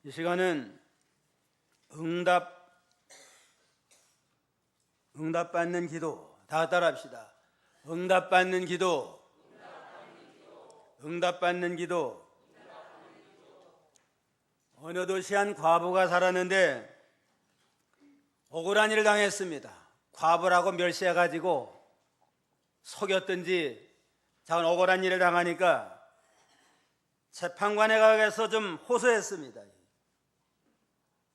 이 시간은 응답받는 기도, 다 따라합시다. 응답받는 기도, 응답받는 기도. 어느 도시 한 과부가 살았는데 억울한 일을 당했습니다. 과부라고 멸시해가지고 속였든지 자꾸 억울한 일을 당하니까 재판관에 가서 좀 호소했습니다.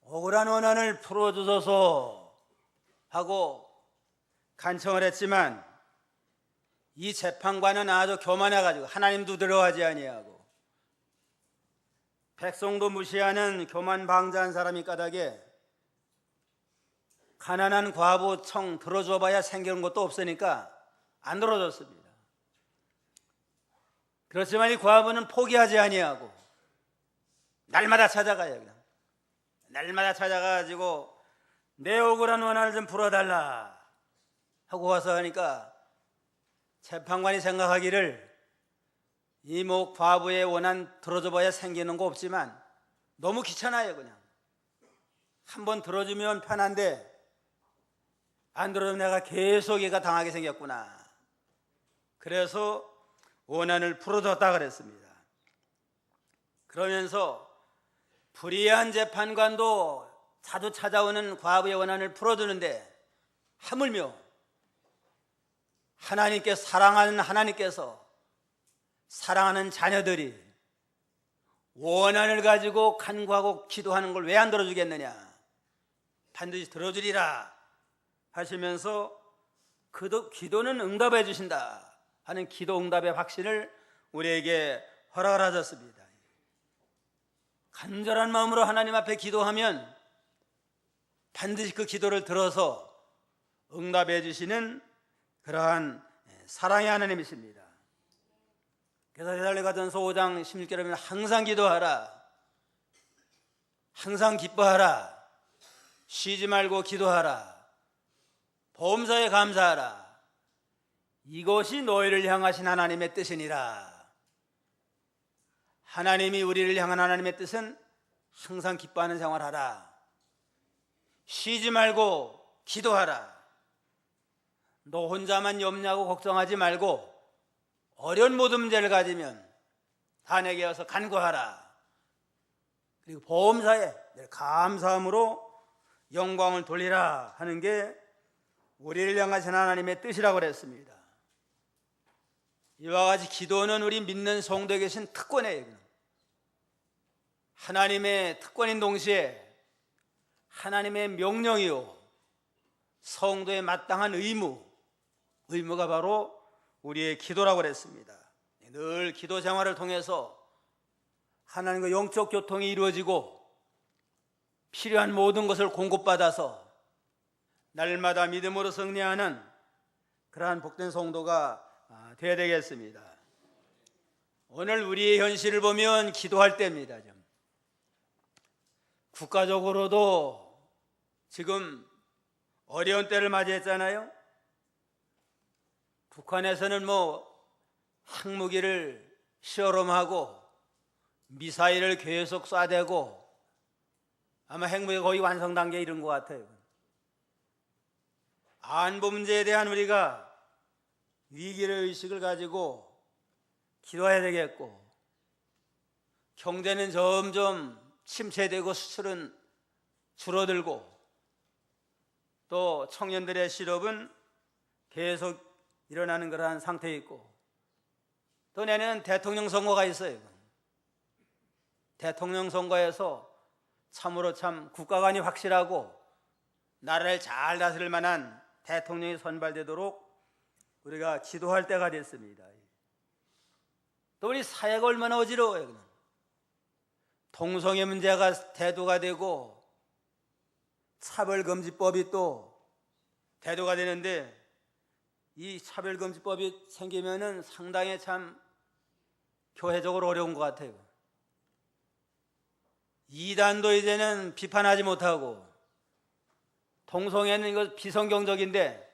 억울한 원한을 풀어주소서 하고 간청을 했지만 이 재판관은 아주 교만해가지고 하나님도 들어가지 아니하고 백성도 무시하는 교만방자한 사람이 까닭에 가난한 과부 청 들어줘봐야 생기는 것도 없으니까 안 들어줬습니다. 그렇지만 이 과부는 포기하지 아니하고 날마다 찾아가요. 그냥 날마다 찾아가지고 내 억울한 원한을 좀 풀어달라 하고 와서 하니까 재판관이 생각하기를 이 뭐 과부의 원한 들어줘봐야 생기는 거 없지만 너무 귀찮아요. 그냥 한번 들어주면 편한데 안 들어주면 내가 계속 얘가 당하게 생겼구나. 그래서 원한을 풀어줬다 그랬습니다. 그러면서 불의한 재판관도 자주 찾아오는 과부의 원한을 풀어주는데 하물며 하나님께 사랑하는 하나님께서 사랑하는 자녀들이 원한을 가지고 간구하고 기도하는 걸 왜 안 들어주겠느냐, 반드시 들어주리라 하시면서 기도는 응답해 주신다 하는 기도 응답의 확신을 우리에게 허락을 하셨습니다. 간절한 마음으로 하나님 앞에 기도하면 반드시 그 기도를 들어서 응답해 주시는 그러한 사랑의 하나님이십니다. 그래서 데살로니가전서 5장 16절에 보면 항상 기도하라, 항상 기뻐하라, 쉬지 말고 기도하라, 범사에 감사하라, 이것이 너희를 향하신 하나님의 뜻이니라. 하나님이 우리를 향한 하나님의 뜻은 항상 기뻐하는 생활하라, 쉬지 말고 기도하라, 너 혼자만 염려하고 걱정하지 말고 어려운 모든 문제를 가지면 다 내게 와서 간구하라. 그리고 보험사에 감사함으로 영광을 돌리라 하는 게 우리를 향하신 하나님의 뜻이라고 그랬습니다. 이와 같이 기도는 우리 믿는 성도에 계신 특권이에요. 하나님의 특권인 동시에 하나님의 명령이요 성도의 마땅한 의무가 바로 우리의 기도라고 그랬습니다. 늘 기도 생활을 통해서 하나님과 영적 교통이 이루어지고 필요한 모든 것을 공급받아서 날마다 믿음으로 승리하는 그러한 복된 성도가 되어야 되겠습니다. 오늘 우리의 현실을 보면 기도할 때입니다. 국가적으로도 지금 어려운 때를 맞이했잖아요. 북한에서는 핵무기를 실험하고 미사일을 계속 쏴대고 아마 핵무기 거의 완성 단계에 이른 것 같아요. 안보 문제에 대한 우리가 위기의 의식을 가지고 기도해야 되겠고, 경제는 점점 침체되고 수출은 줄어들고, 또 청년들의 실업은 계속 일어나는 그러한 상태에 있고, 또 내년 대통령 선거가 있어요. 대통령 선거에서 참으로 국가관이 확실하고 나라를 잘 다스릴 만한 대통령이 선발되도록 우리가 기도할 때가 됐습니다. 또 우리 사회가 얼마나 어지러워요. 동성애 문제가 대두가 되고 차별금지법이 또 대두가 되는데, 이 차별금지법이 생기면은 상당히 교회적으로 어려운 것 같아요. 이단도 이제는 비판하지 못하고, 동성애는 이거 비성경적인데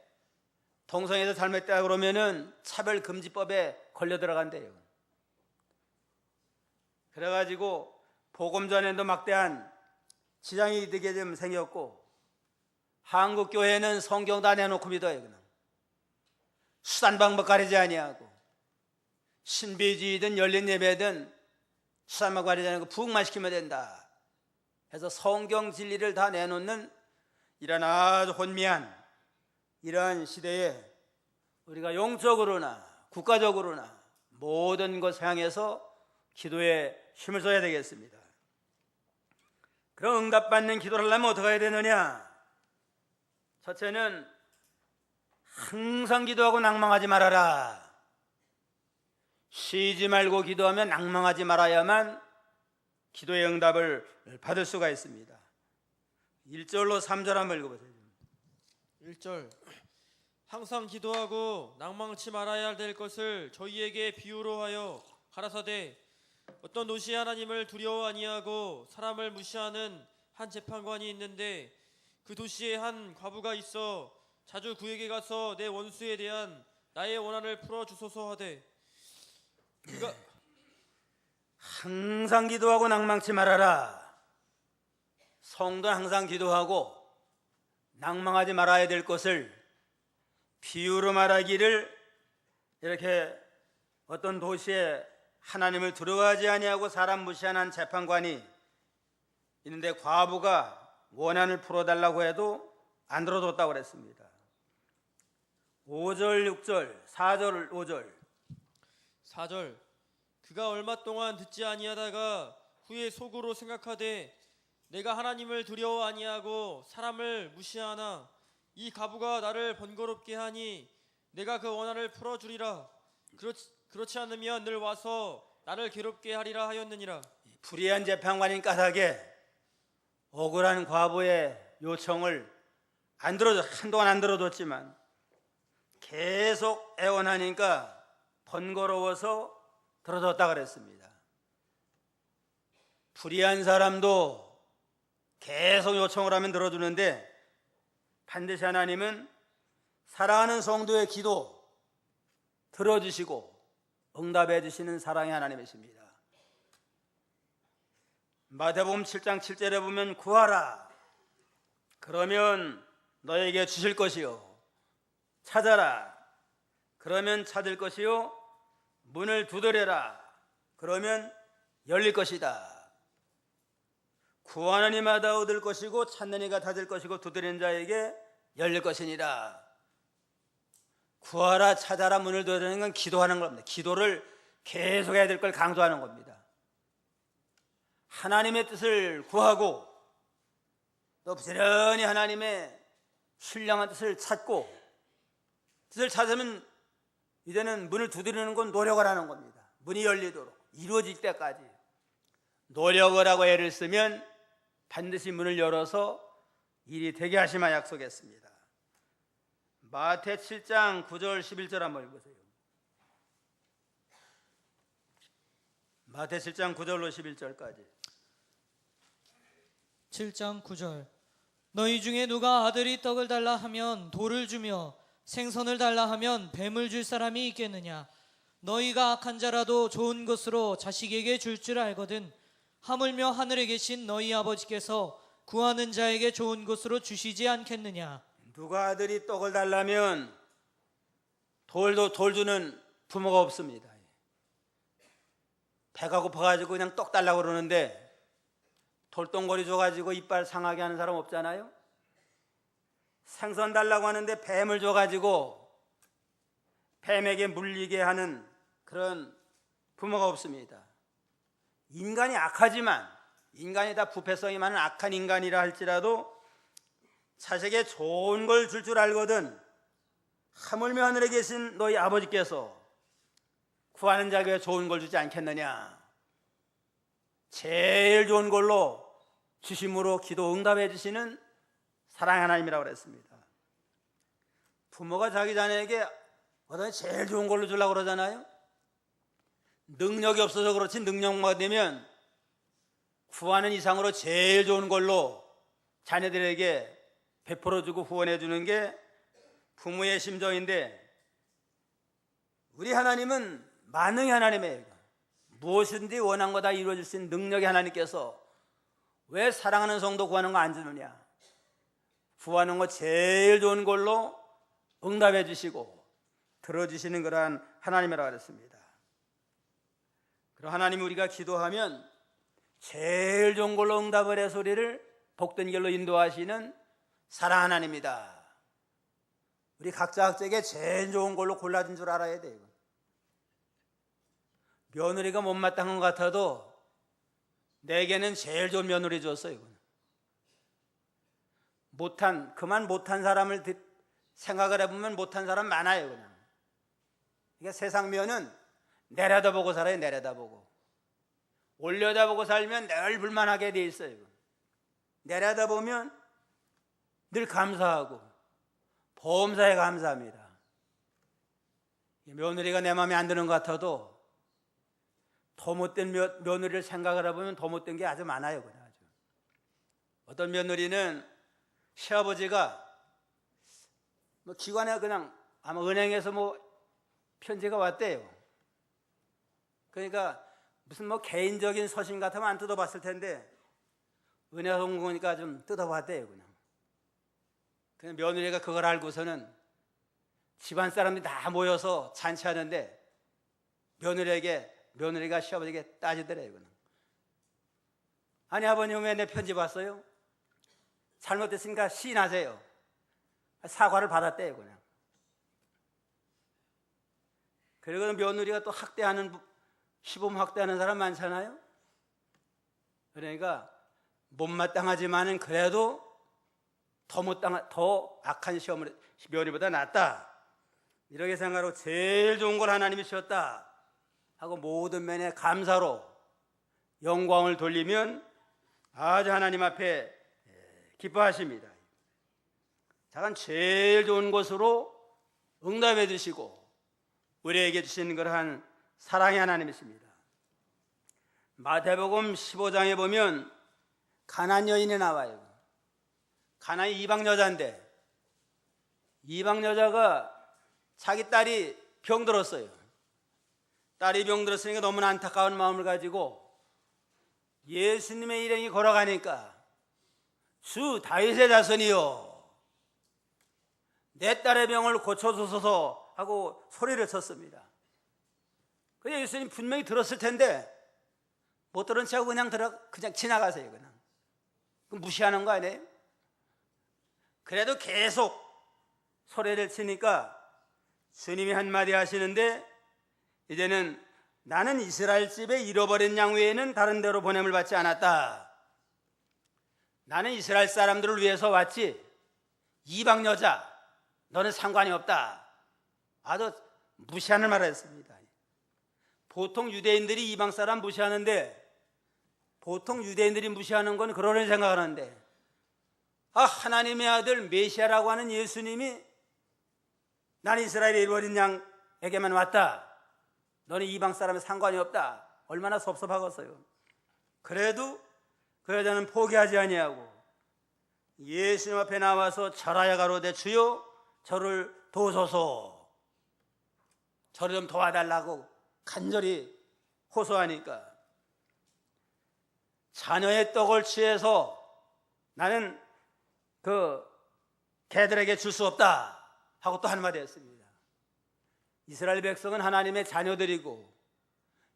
동성애에서 잘못됐다 그러면은 차별금지법에 걸려 들어간대요. 그래가지고 복음 전에도 막대한 지장이 되게 좀 생겼고, 한국 교회는 성경 다 내놓고 믿어요. 그냥 수단 방법 가리지 아니하고, 신비주의든 열린 예배든 수단 방법 가리지 않고 부흥만 시키면 된다 해서 성경 진리를 다 내놓는 이런 아주 혼미한 이러한 시대에 우리가 영적으로나 국가적으로나 모든 것을 향해서 기도에 힘을 써야 되겠습니다. 그럼 응답받는 기도를 하려면 어떻게 해야 되느냐? 첫째는 항상 기도하고 낭망하지 말아라. 쉬지 말고 기도하면 낭망하지 말아야만 기도의 응답을 받을 수가 있습니다. 1절로 3절 한번 읽어보세요. 1절 항상 기도하고 낭망치 말아야 될 것을 저희에게 비유로 하여 가라사대 어떤 도시에 하나님을 두려워 아니하고 사람을 무시하는 한 재판관이 있는데 그 도시에 한 과부가 있어 자주 그에게 가서 내 원수에 대한 나의 원한을 풀어주소서 하되 그가 항상 기도하고 낭망치 말아라. 성도는 항상 기도하고 낭망하지 말아야 될 것을 비유로 말하기를, 이렇게 어떤 도시에 하나님을 두려워하지 아니하고 사람 무시하는 재판관이 있는데 과부가 원한을 풀어달라고 해도 안 들어줬다고 그랬습니다. 5절 6절 4절 5절 4절 그가 얼마 동안 듣지 아니하다가 후에 속으로 생각하되 내가 하나님을 두려워 아니하고 사람을 무시하나 이 과부가 나를 번거롭게 하니 내가 그 원한을 풀어주리라. 그렇지 않으면 늘 와서 나를 괴롭게 하리라 하였느니라. 불의한 재판관인 까닭에 억울한 과부의 요청을 한동안 안 들어줬지만 계속 애원하니까 번거로워서 들어줬다 그랬습니다. 불의한 사람도 계속 요청을 하면 들어주는데 반드시 하나님은 사랑하는 성도의 기도 들어주시고 응답해 주시는 사랑의 하나님이십니다. 마태복음 7장 7절에 보면 구하라 그러면 너에게 주실 것이요 찾아라 그러면 찾을 것이요 문을 두드려라 그러면 열릴 것이다. 구하는 이마다 얻을 것이고 찾는 이가 찾을 것이고 두드리는 자에게 열릴 것이니라. 구하라 찾아라 문을 두드리는 건 기도하는 겁니다. 기도를 계속해야 될 걸 강조하는 겁니다. 하나님의 뜻을 구하고 또 부지런히 하나님의 신령한 뜻을 찾고, 뜻을 찾으면 이제는 문을 두드리는 건 노력을 하는 겁니다. 문이 열리도록 이루어질 때까지 노력을 하고 애를 쓰면 반드시 문을 열어서 일이 되게 하시마 약속했습니다. 마태 7장 9절 11절 한번 읽으세요. 마태 7장 9절로 11절까지. 7장 9절 너희 중에 누가 아들이 떡을 달라 하면 돌을 주며 생선을 달라 하면 뱀을 줄 사람이 있겠느냐. 너희가 악한 자라도 좋은 것으로 자식에게 줄 줄 알거든 하물며 하늘에 계신 너희 아버지께서 구하는 자에게 좋은 것으로 주시지 않겠느냐. 누가 아들이 떡을 달라면 돌 주는 부모가 없습니다. 배가 고파가지고 그냥 떡 달라고 그러는데 돌덩거리 줘가지고 이빨 상하게 하는 사람 없잖아요. 생선 달라고 하는데 뱀을 줘가지고 뱀에게 물리게 하는 그런 부모가 없습니다. 인간이 악하지만, 인간이 다 부패성이 많은 악한 인간이라 할지라도 자식에게 좋은 걸 줄 줄 알거든 하물며 하늘에 계신 너희 아버지께서 구하는 자에게 좋은 걸 주지 않겠느냐. 제일 좋은 걸로 주심으로 기도 응답해 주시는 사랑의 하나님이라고 그랬습니다. 부모가 자기 자녀에게 어떤 제일 좋은 걸로 주려고 그러잖아요. 능력이 없어서 그렇지 능력만 되면 구하는 이상으로 제일 좋은 걸로 자녀들에게 베풀어주고 후원해주는 게 부모의 심정인데, 우리 하나님은 만능의 하나님이에요. 무엇이든지 원한 거 다 이루어질 수 있는 능력의 하나님께서 왜 사랑하는 성도 구하는 거 안 주느냐? 구하는 거 제일 좋은 걸로 응답해 주시고 들어주시는 그러한 하나님이라고 그랬습니다. 그럼 하나님 우리가 기도하면 제일 좋은 걸로 응답을 해서 우리를 복된 길로 인도하시는 사랑 하나님이다. 우리 각자에게 제일 좋은 걸로 골라준 줄 알아야 돼요. 며느리가 못마땅한 것 같아도 내게는 제일 좋은 며느리 줬어요. 못한 사람을 생각을 해보면 못한 사람 많아요. 그러니까 세상 면은 내려다보고 살아요. 내려다보고. 올려다보고 살면 늘 불만하게 돼 있어요. 내려다보면 늘 감사하고 보험사에 감사합니다. 며느리가 내 마음에 안 드는 것 같아도 더 못된 며느리를 생각을 해보면 더 못된 게 아주 많아요. 그냥 아주. 어떤 며느리는 시아버지가 기관에 그냥 아마 은행에서 편지가 왔대요. 그러니까 무슨 개인적인 서신 같으면 안 뜯어봤을 텐데 은혜가 온 거니까 좀 뜯어봤대요. 그냥 며느리가 그걸 알고서는 집안 사람들이 다 모여서 잔치하는데 며느리가 시아버지에게 따지더래요. 아니 아버님 왜 내 편지 봤어요? 잘못됐으니까 시인하세요. 사과를 받았대요. 그냥. 그리고 며느리가 또 시범 학대하는 사람 많잖아요. 그러니까 못마땅하지만은 그래도 더 악한 며느리보다 낫다. 이렇게 생각하고 제일 좋은 걸 하나님이 주셨다 하고 모든 면에 감사로 영광을 돌리면 아주 하나님 앞에 기뻐하십니다. 작은 제일 좋은 것으로 응답해 주시고 우리에게 주시는 그러한 사랑의 하나님이십니다. 마태복음 15장에 보면 가나안 여인이 나와요. 가나안 이방 여자인데 이방 여자가 자기 딸이 병들었어요. 딸이 병들었으니까 너무나 안타까운 마음을 가지고 예수님의 일행이 걸어가니까 주 다윗의 자손이요 내 딸의 병을 고쳐주소서 하고 소리를 쳤습니다. 그래서 예수님 분명히 들었을 텐데 못 들은 척하고 그냥 지나가세요. 그냥 무시하는 거 아니에요? 그래도 계속 소리를 치니까 주님이 한마디 하시는데 이제는 나는 이스라엘 집에 잃어버린 양 외에는 다른 데로 보냄을 받지 않았다. 나는 이스라엘 사람들을 위해서 왔지 이방 여자 너는 상관이 없다. 아주 무시하는 말을 했습니다. 보통 유대인들이 이방 사람 무시하는데 보통 유대인들이 무시하는 건 그런 생각을 하는데 하나님의 아들 메시아라고 하는 예수님이 나는 이스라엘에 잃어버린 양에게만 왔다. 너는 이방 사람에 상관이 없다. 얼마나 섭섭하겠어요. 그래도 그 여자는 포기하지 아니하고 예수님 앞에 나와서 절하여 가로되 주여 저를 도우소서. 저를 좀 도와달라고 간절히 호소하니까 자녀의 떡을 취해서 나는 개들에게 줄 수 없다 하고 또 한마디 했습니다. 이스라엘 백성은 하나님의 자녀들이고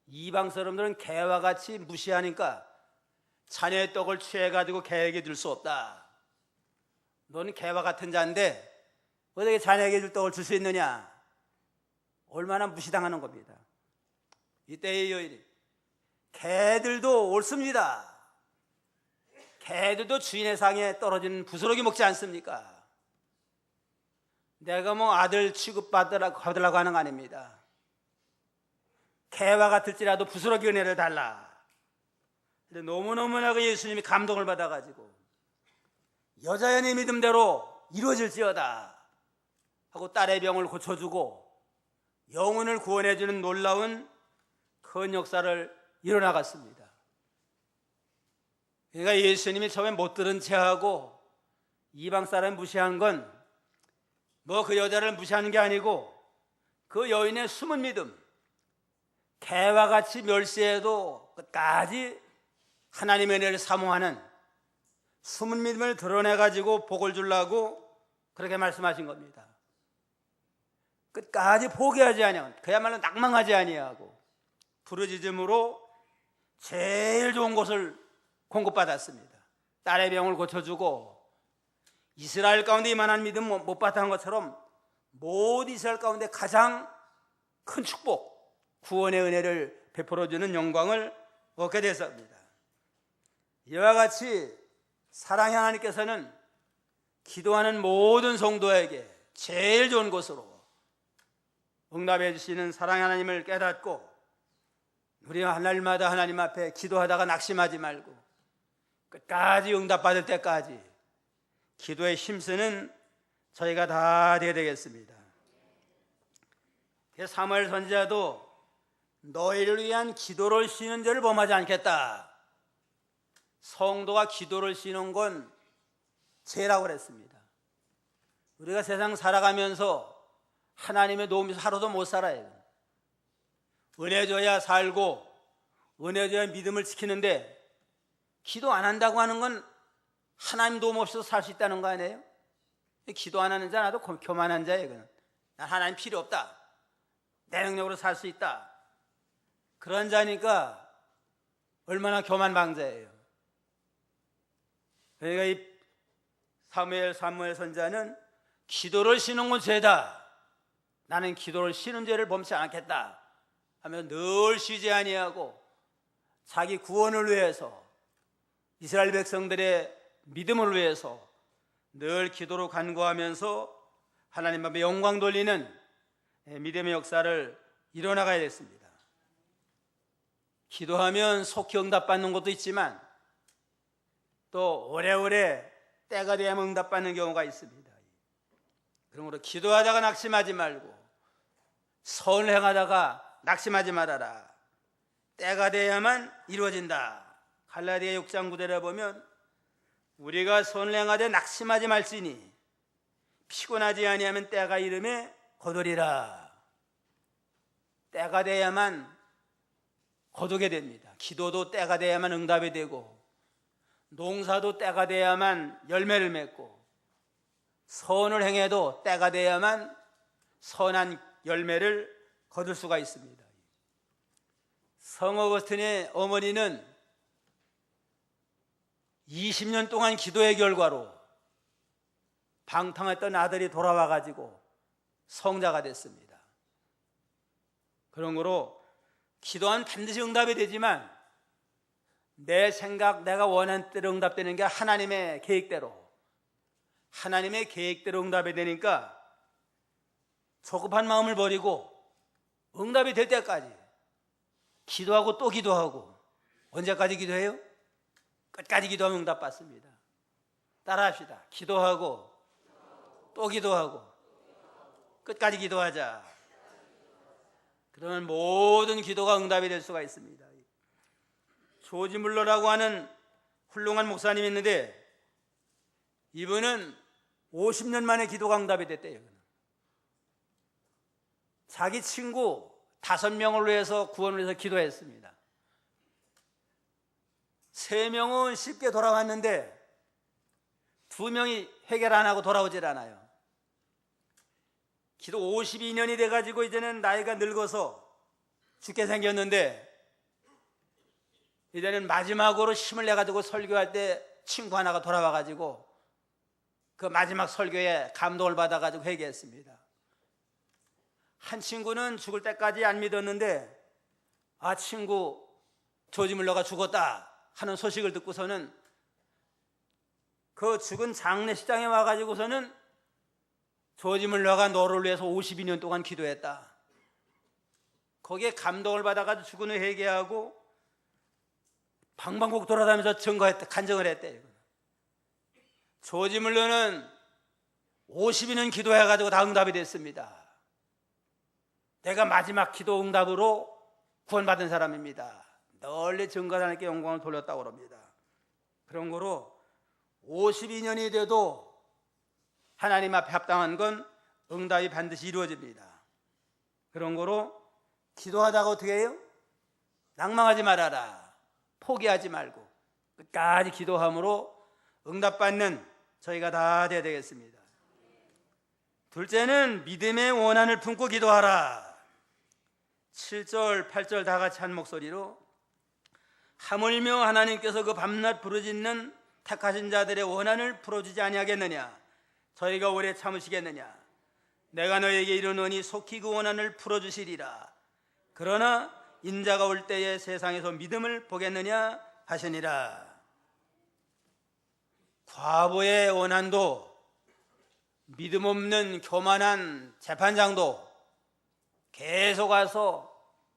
이방 사람들은 개와 같이 무시하니까 자녀의 떡을 취해가지고 개에게 줄 수 없다. 너는 개와 같은 자인데 어떻게 자녀에게 줄 떡을 줄 수 있느냐. 얼마나 무시당하는 겁니다. 이때의 여인이 개들도 옳습니다. 개들도 주인의 상에 떨어지는 부스러기 먹지 않습니까? 내가 아들 취급받으라고 하는 거 아닙니다. 개와 같을지라도 부스러기 은혜를 달라. 근데 너무너무나 예수님이 감동을 받아가지고 여자연의 믿음대로 이루어질지어다 하고 딸의 병을 고쳐주고 영혼을 구원해주는 놀라운 큰 역사를 이뤄나갔습니다. 그러니까 예수님이 처음에 못 들은 체하고 이방 사람을 무시한 건 그 여자를 무시하는 게 아니고 그 여인의 숨은 믿음, 개와 같이 멸시해도 끝까지 하나님의 은혜를 사모하는 숨은 믿음을 드러내가지고 복을 주려고 그렇게 말씀하신 겁니다. 끝까지 포기하지 아니하고 그야말로 낭망하지 아니하고 부르짖음으로 제일 좋은 곳을 공급받았습니다. 딸의 병을 고쳐주고 이스라엘 가운데 이만한 믿음 못 받은 것처럼 모든 이스라엘 가운데 가장 큰 축복, 구원의 은혜를 베풀어주는 영광을 얻게 됐습니다. 이와 같이 사랑의 하나님께서는 기도하는 모든 성도에게 제일 좋은 곳으로 응답해 주시는 사랑의 하나님을 깨닫고 우리가 날마다 하나님 앞에 기도하다가 낙심하지 말고 끝까지 응답받을 때까지 기도에 힘쓰는 저희가 다 되게 되겠습니다. 사무엘 선지자도 너희를 위한 기도를 쉬는 죄를 범하지 않겠다. 성도가 기도를 쉬는 건 죄라고 그랬습니다. 우리가 세상 살아가면서 하나님의 도움이 하루도 못 살아요. 은혜 줘야 살고 은혜 줘야 믿음을 지키는데 기도 안 한다고 하는 건 하나님 도움 없이도 살 수 있다는 거 아니에요? 기도 안 하는 자는 아주 교만한 자예요. 난 하나님 필요 없다. 내 능력으로 살 수 있다. 그런 자니까 얼마나 교만방자예요. 그러니까 이 사무엘 선지자는 기도를 쉬는 건 죄다. 나는 기도를 쉬는 죄를 범치 않겠다 하며 늘 쉬지 아니하고 자기 구원을 위해서 이스라엘 백성들의 믿음을 위해서 늘 기도로 간구하면서 하나님 앞에 영광 돌리는 믿음의 역사를 이뤄나가야 됐습니다. 기도하면 속히 응답받는 것도 있지만 또 오래오래 때가 되면 응답받는 경우가 있습니다. 그러므로 기도하다가 낙심하지 말고 선을 행하다가 낙심하지 말아라. 때가 돼야만 이루어진다. 갈라디아 6장 9절에 보면 우리가 선을 행하되 낙심하지 말지니 피곤하지 아니하면 때가 이름에 거두리라. 때가 돼야만 거두게 됩니다. 기도도 때가 돼야만 응답이 되고 농사도 때가 돼야만 열매를 맺고 선을 행해도 때가 돼야만 선한 열매를 거둘 수가 있습니다. 성 어거스틴의 어머니는 20년 동안 기도의 결과로 방탕했던 아들이 돌아와 가지고 성자가 됐습니다. 그런 거로 기도하면 반드시 응답이 되지만 내 생각, 내가 원하는 대로 응답되는 게 하나님의 계획대로 응답이 되니까 조급한 마음을 버리고 응답이 될 때까지 기도하고 또 기도하고. 언제까지 기도해요? 끝까지 기도하면 응답받습니다. 따라합시다. 기도하고 또 기도하고 끝까지 기도하자. 그러면 모든 기도가 응답이 될 수가 있습니다. 조지 물러라고 하는 훌륭한 목사님이 있는데 이분은 50년 만에 기도가 응답이 됐대요. 자기 친구 5명을 위해서 구원을 위해서 기도했습니다. 3명은 쉽게 돌아왔는데 2명이 해결 안 하고 돌아오질 않아요. 기도 52년이 돼가지고 이제는 나이가 늙어서 죽게 생겼는데 이제는 마지막으로 힘을 내가지고 설교할 때 친구 하나가 돌아와가지고 그 마지막 설교에 감동을 받아가지고 회개했습니다. 한 친구는 죽을 때까지 안 믿었는데 친구 조지 물러가 죽었다 하는 소식을 듣고서는 그 죽은 장례식장에 와가지고서는 조지 물러가 너를 위해서 52년 동안 기도했다. 거기에 감동을 받아가지고 죽은 후 회개하고 방방곡 돌아다니면서 간증을 했대요. 조지 물러는 52년 기도해가지고 다 응답이 됐습니다. 내가 마지막 기도 응답으로 구원받은 사람입니다. 널리 증거하는 하나님께 영광을 돌렸다고 합니다. 그런 거로 52년이 돼도 하나님 앞에 합당한 건 응답이 반드시 이루어집니다. 그런 거로 기도하다가 어떻게 해요? 낭망하지 말아라. 포기하지 말고 끝까지 기도함으로 응답받는 저희가 다 되어야 되겠습니다. 둘째는 믿음의 원한을 품고 기도하라. 7절, 8절 다 같이 한 목소리로 하물며 하나님께서 그 밤낮 부르짖는 택하신 자들의 원한을 풀어주지 아니하겠느냐? 저희가 오래 참으시겠느냐? 내가 너에게 이르노니 속히 그 원한을 풀어주시리라. 그러나 인자가 올 때에 세상에서 믿음을 보겠느냐 하시니라. 과부의 원한도 믿음 없는 교만한 재판장도 계속 와서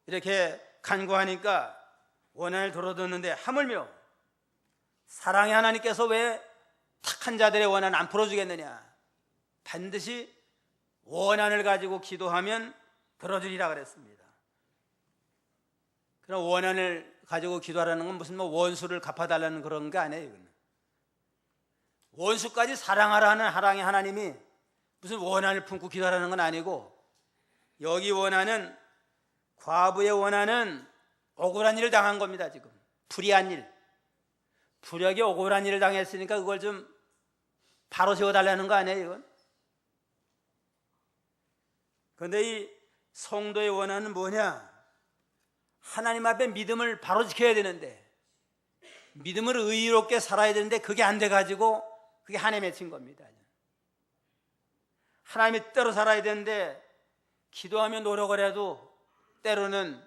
이렇게 간구하니까 원한을 들어뒀는데 하물며 사랑의 하나님께서 왜 택한 자들의 원한 안 풀어주겠느냐? 반드시 원한을 가지고 기도하면 들어주리라 그랬습니다. 그럼 원한을 가지고 기도하라는 건 무슨 원수를 갚아달라는 그런 게 아니에요. 이거는. 원수까지 사랑하라는 하랑의 하나님이 무슨 원한을 품고 기도하라는 건 아니고, 여기 원한은, 과부의 원한은 억울한 일을 당한 겁니다. 지금 불의한 일, 불역이 억울한 일을 당했으니까 그걸 좀 바로 세워달라는 거 아니에요 이건? 그런데 이 성도의 원한은 뭐냐? 하나님 앞에 믿음을 바로 지켜야 되는데, 믿음을 의롭게 살아야 되는데 그게 안 돼가지고 그게 한해 맺힌 겁니다. 하나님의 뜻대로 살아야 되는데 기도하며 노력을 해도 때로는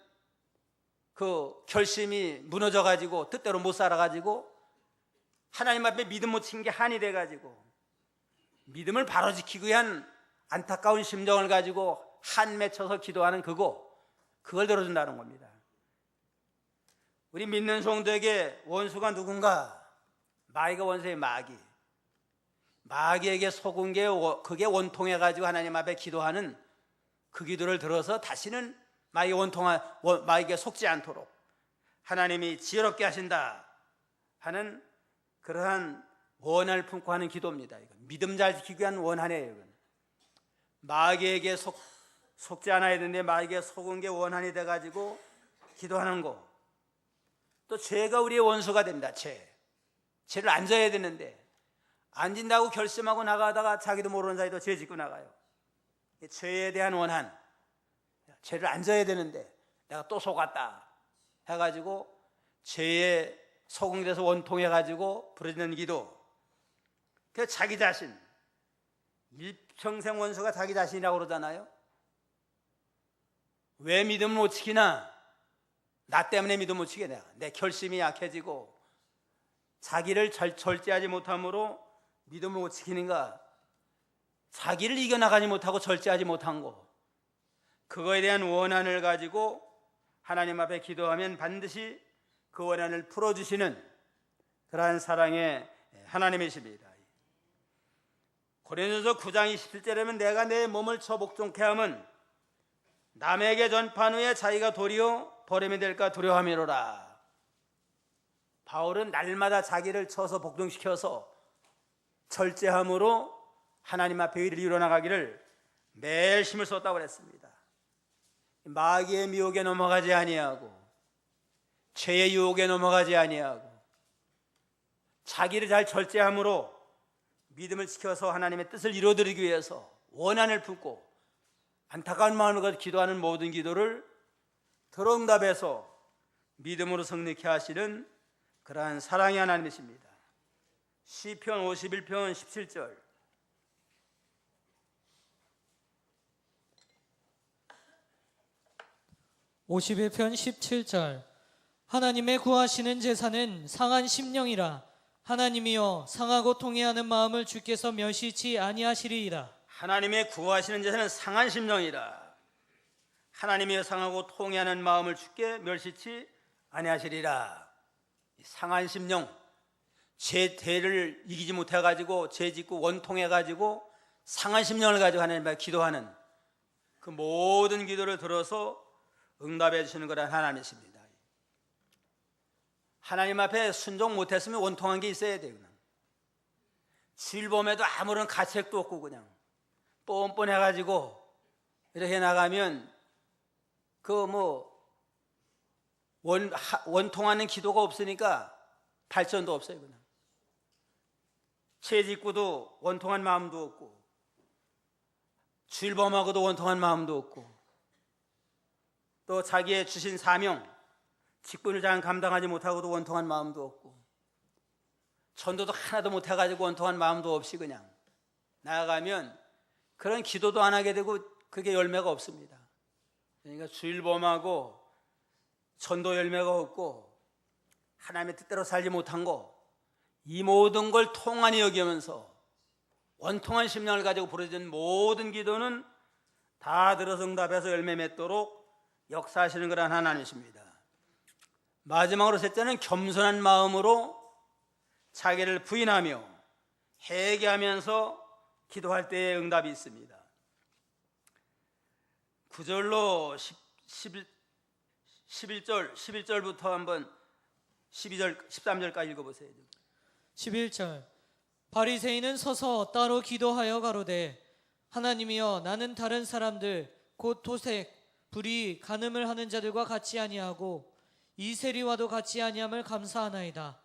그 결심이 무너져가지고 뜻대로 못 살아가지고 하나님 앞에 믿음 못 친 게 한이 돼가지고 믿음을 바로 지키기 위한 안타까운 심정을 가지고 한 맺혀서 기도하는 그걸 들어준다는 겁니다. 우리 믿는 성도에게 원수가 누군가? 마귀가 원수의 마귀에게 속은 게 그게 원통해가지고 하나님 앞에 기도하는 그 기도를 들어서 다시는 마귀에게 속지 않도록 하나님이 지혜롭게 하신다 하는 그러한 원한을 품고 하는 기도입니다. 이건 믿음 잘 지키기 위한 원한이에요. 이건. 마귀에게 속지 않아야 되는데 마귀에게 속은 게 원한이 돼가지고 기도하는 거. 또 죄가 우리의 원수가 됩니다. 죄를 안 져야 되는데 안 진다고 결심하고 나가다가 자기도 모르는 사이도 죄 짓고 나가요. 죄에 대한 원한, 죄를 안 져야 되는데 내가 또 속았다 해가지고 죄에 속응돼서 원통해가지고 부르짖는 기도. 그래서 자기 자신, 일평생 원수가 자기 자신이라고 그러잖아요. 왜 믿음을 못 지키나? 나 때문에 믿음 못 지키냐? 내 결심이 약해지고 자기를 절제하지 못함으로 믿음을 못 지키는가? 자기를 이겨나가지 못하고 절제하지 못한 거, 그거에 대한 원한을 가지고 하나님 앞에 기도하면 반드시 그 원한을 풀어주시는 그러한 사랑의 하나님이십니다. 고린도서 9장 27절에는 내가 내 몸을 쳐 복종케 함은 남에게 전판 후에 자기가 도리어 버림이 될까 두려워함이로라. 바울은 날마다 자기를 쳐서 복종시켜서 절제함으로 하나님 앞에 의를 이루어나가기를 매일 힘을 쏟았다고 그랬습니다. 마귀의 미혹에 넘어가지 아니하고 죄의 유혹에 넘어가지 아니하고 자기를 잘 절제함으로 믿음을 지켜서 하나님의 뜻을 이루어드리기 위해서 원한을 품고 안타까운 마음을 가지고 기도하는 모든 기도를 들응답해서 믿음으로 성립케 하시는 그러한 사랑의 하나님이십니다. 시편 51편 17절 (51편 17절) 하나님의 구하시는 제사는 상한 심령이라. 하나님이여 상하고 통회하는 마음을 주께서 멸시치 아니하시리이다. 하나님의 구하시는 제사는 상한 심령이라. 하나님이여 상하고 통회하는 마음을 주께 멸시치 아니하시리라. 상한 심령, 죄를 이기지 못해가지고 죄 짓고 원통해가지고 상한 심령을 가지고 하나님 앞에 기도하는 그 모든 기도를 들어서 응답해 주시는 거란 하나님이십니다. 하나님 앞에 순종 못했으면 원통한 게 있어야 돼요. 그냥 주일범에도 아무런 가책도 없고 그냥 뻔뻔해가지고 이렇게 나가면 원통하는 기도가 없으니까 발전도 없어요. 그냥 채직구도 원통한 마음도 없고, 주일범하고도 원통한 마음도 없고, 또 자기의 주신 사명, 직분을 잘 감당하지 못하고도 원통한 마음도 없고, 전도도 하나도 못해가지고 원통한 마음도 없이 그냥 나아가면 그런 기도도 안 하게 되고 그게 열매가 없습니다. 그러니까 주일범하고 전도 열매가 없고 하나님의 뜻대로 살지 못한 거, 이 모든 걸 통한히 여기면서 원통한 심령을 가지고 부르짖은 모든 기도는 다 들어서 응답해서 열매 맺도록 역사하시는 그런 하나님이십니다. 마지막으로 셋째는 겸손한 마음으로 자기를 부인하며 회개하면서 기도할 때의 응답이 있습니다. 9절로 11절부터 한번 12절, 13절까지 읽어보세요. 11절 바리새인은 서서 따로 기도하여 가로되 하나님이여 나는 다른 사람들 곧 토색, 불의, 간음을 하는 자들과 같이 아니하고 이 세리와도 같이 아니함을 감사하나이다.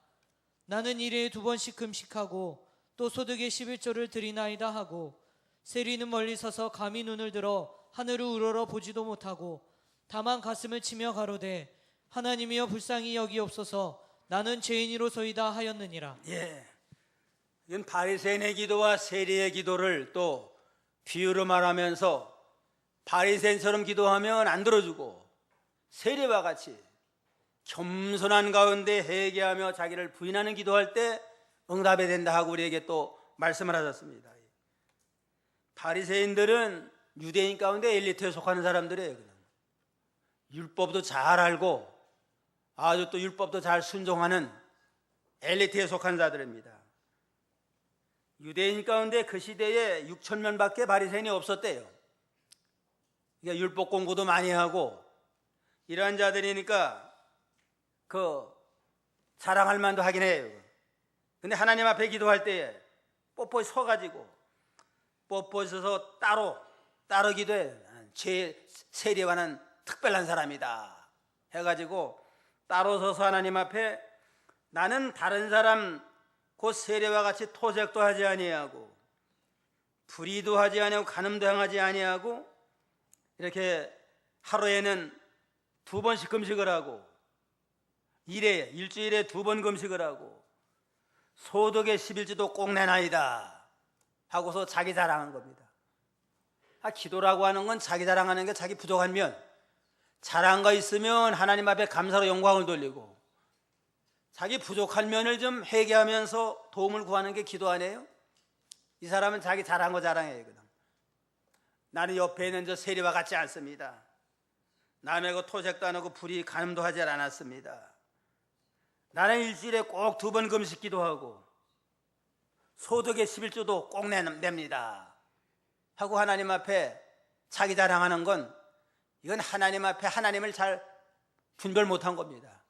나는 일에 2번씩 금식하고 또 소득의 11조를 드리나이다 하고 세리는 멀리 서서 감히 눈을 들어 하늘을 우러러 보지도 못하고 다만 가슴을 치며 가로되 하나님이여 불쌍히 여기옵소서 나는 죄인이로소이다 하였느니라. 예, 이건 바리새인의 기도와 세리의 기도를 또 비유로 말하면서 바리새인처럼 기도하면 안 들어주고 세리와 같이 겸손한 가운데 회개하며 자기를 부인하는 기도할 때 응답이 된다 하고 우리에게 또 말씀을 하셨습니다. 바리새인들은 유대인 가운데 엘리트에 속하는 사람들이에요. 그냥 율법도 잘 알고 아주 또 율법도 잘 순종하는 엘리트에 속한 자들입니다. 유대인 가운데 그 시대에 6천 명밖에 바리새인이 없었대요. 그러니까 율법 공부도 많이 하고 이러한 자들이니까 그 자랑할 만도 하긴 해요. 근데 하나님 앞에 기도할 때에 뻣뻣이 서가지고 뻣뻣이 서서 따로 기도해요. 제 세리와는 특별한 사람이다 해가지고 따로 서서 하나님 앞에 나는 다른 사람 곧 세리와 같이 토색도 하지 아니하고 불의도 하지 아니하고 간음도 행하지 아니하고 이렇게 하루에는 2번씩 금식을 하고 일주일에 2번 금식을 하고 소득의 11조도 꼭 내나이다 하고서 자기 자랑한 겁니다. 기도라고 하는 건 자기 자랑하는 게 자기 부족한 면, 잘한 거 있으면 하나님 앞에 감사로 영광을 돌리고 자기 부족한 면을 좀 회개하면서 도움을 구하는 게 기도 아니에요? 이 사람은 자기 잘한 거 자랑해요. 그냥. 나는 옆에 있는 저 세리와 같지 않습니다. 남의 거 토색도 안 하고 불의 간음도 하지 않았습니다. 나는 일주일에 꼭 2번 금식 기도하고 소득의 11조도 꼭 냅니다 하고 하나님 앞에 자기 자랑하는 건 이건 하나님 앞에 하나님을 잘 분별 못한 겁니다.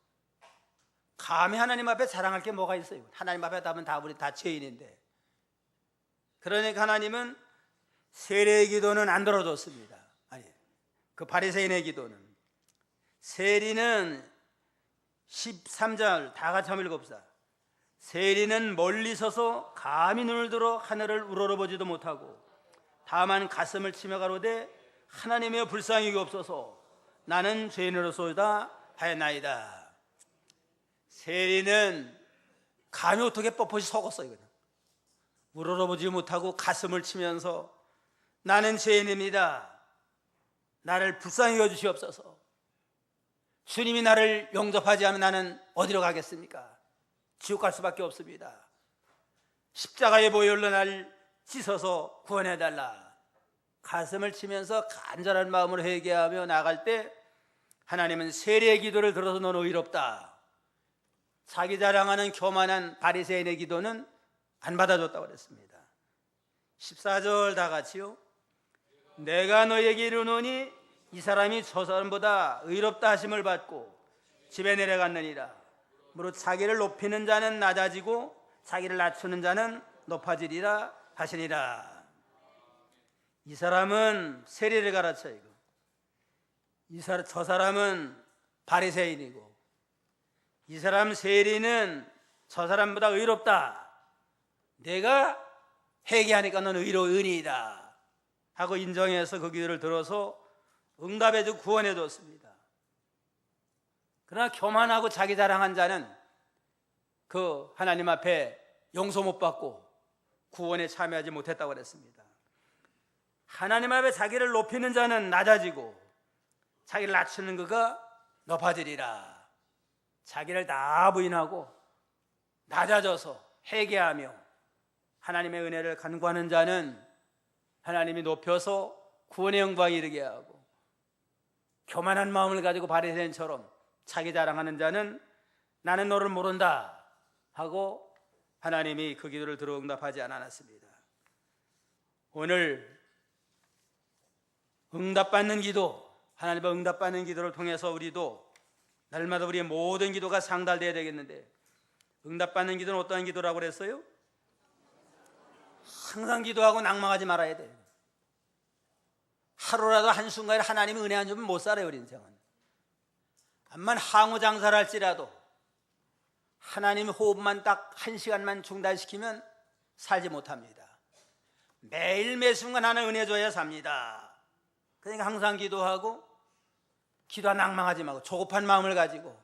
감히 하나님 앞에 자랑할 게 뭐가 있어요? 하나님 앞에 답은 다 우리 다 죄인인데. 그러니까 하나님은 세리의 기도는 안 들어줬습니다. 아니, 그 바리새인의 기도는. 세리는 13절 다 같이 한번 읽읍시다. 세리는 멀리 서서 감히 눈을 들어 하늘을 우러러보지도 못하고 다만 가슴을 치며 가로되 하나님의 불쌍히 여기옵소서 나는 죄인으로소이다 하였나이다. 세리는 감히 어떻게 뻣뻣이 속았어요. 그냥 우러러보지 못하고 가슴을 치면서 나는 죄인입니다. 나를 불쌍히 여주시옵소서. 주님이 나를 영접하지 않으면 나는 어디로 가겠습니까? 지옥 갈 수밖에 없습니다. 십자가의 보혈로 나를 씻어서 구원해달라. 가슴을 치면서 간절한 마음으로 회개하며 나갈 때 하나님은 세리의 기도를 들어서 너는 의롭다. 자기 자랑하는 교만한 바리새인의 기도는 안 받아줬다고 그랬습니다. 14절 다 같이요. 내가 너에게 이르노니 이 사람이 저 사람보다 의롭다 하심을 받고 집에 내려갔느니라. 무릇 자기를 높이는 자는 낮아지고 자기를 낮추는 자는 높아지리라 하시니라. 이 사람은 세리를 가르쳐요. 저 사람은 바리새인이고 이 사람 세리는 저 사람보다 의롭다. 내가 회개하니까 넌 의인이다 하고 인정해서 그 기도를 들어서 응답해주고 구원해 줬습니다. 그러나 교만하고 자기 자랑한 자는 그 하나님 앞에 용서 못 받고 구원에 참여하지 못했다고 그랬습니다. 하나님 앞에 자기를 높이는 자는 낮아지고 자기를 낮추는 그가 높아지리라. 자기를 다 부인하고 낮아져서 회개하며 하나님의 은혜를 간구하는 자는 하나님이 높여서 구원의 영광에 이르게 하고, 교만한 마음을 가지고 바리새인처럼 자기 자랑하는 자는 나는 너를 모른다 하고 하나님이 그 기도를 들어 응답하지 않았습니다. 오늘 응답받는 기도, 하나님의 응답받는 기도를 통해서 우리도 날마다 우리의 모든 기도가 상달되어야 되겠는데, 응답받는 기도는 어떠한 기도라고 그랬어요? 항상 기도하고 낭망하지 말아야 돼요. 하루라도 한순간에 하나님이 은혜 안 주면 못 살아요. 우리 인생은 암만 항우 장사를 할지라도 하나님이 호흡만 딱 한 시간만 중단시키면 살지 못합니다. 매일 매 순간 하나님 은혜 줘야 삽니다. 그러니까 항상 기도하고, 기도와 낭망하지 말고 조급한 마음을 가지고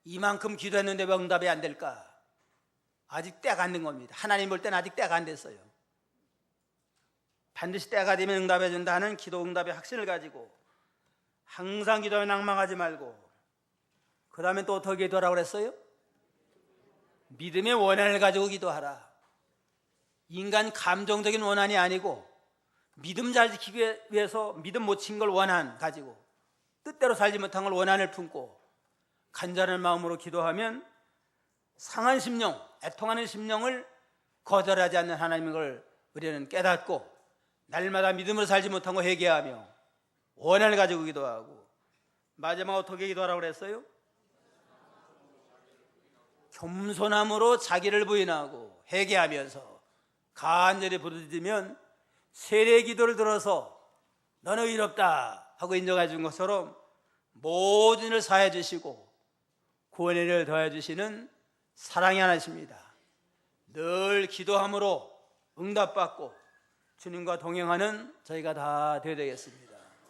이만큼 기도했는데 왜 응답이 안 될까? 아직 때가 안 된 겁니다. 하나님 볼 때는 아직 때가 안 됐어요. 반드시 때가 되면 응답해 준다는 기도 응답의 확신을 가지고 항상 기도에 낭망하지 말고, 그 다음에 또 어떻게 기도하라고 그랬어요? 믿음의 원한을 가지고 기도하라. 인간 감정적인 원한이 아니고 믿음 잘 지키기 위해서 믿음 못 친 걸 원한 가지고, 뜻대로 살지 못한 걸 원한을 품고 간절한 마음으로 기도하면 상한 심령, 애통하는 심령을 거절하지 않는 하나님인 걸 우리는 깨닫고, 날마다 믿음으로 살지 못한 거 회개하며 원한을 가지고 기도하고, 마지막 어떻게 기도하라고 그랬어요? 겸손함으로 자기를 부인하고 회개하면서 간절히 부르짖으면 세례 기도를 들어서 너는 의롭다 하고 인정해 준 것처럼 모든 일을 사해 주시고 구원의 일을 더해 주시는 사랑의 하나님이십니다. 늘 기도함으로 응답받고 주님과 동행하는 저희가 다 되어야 되겠습니다.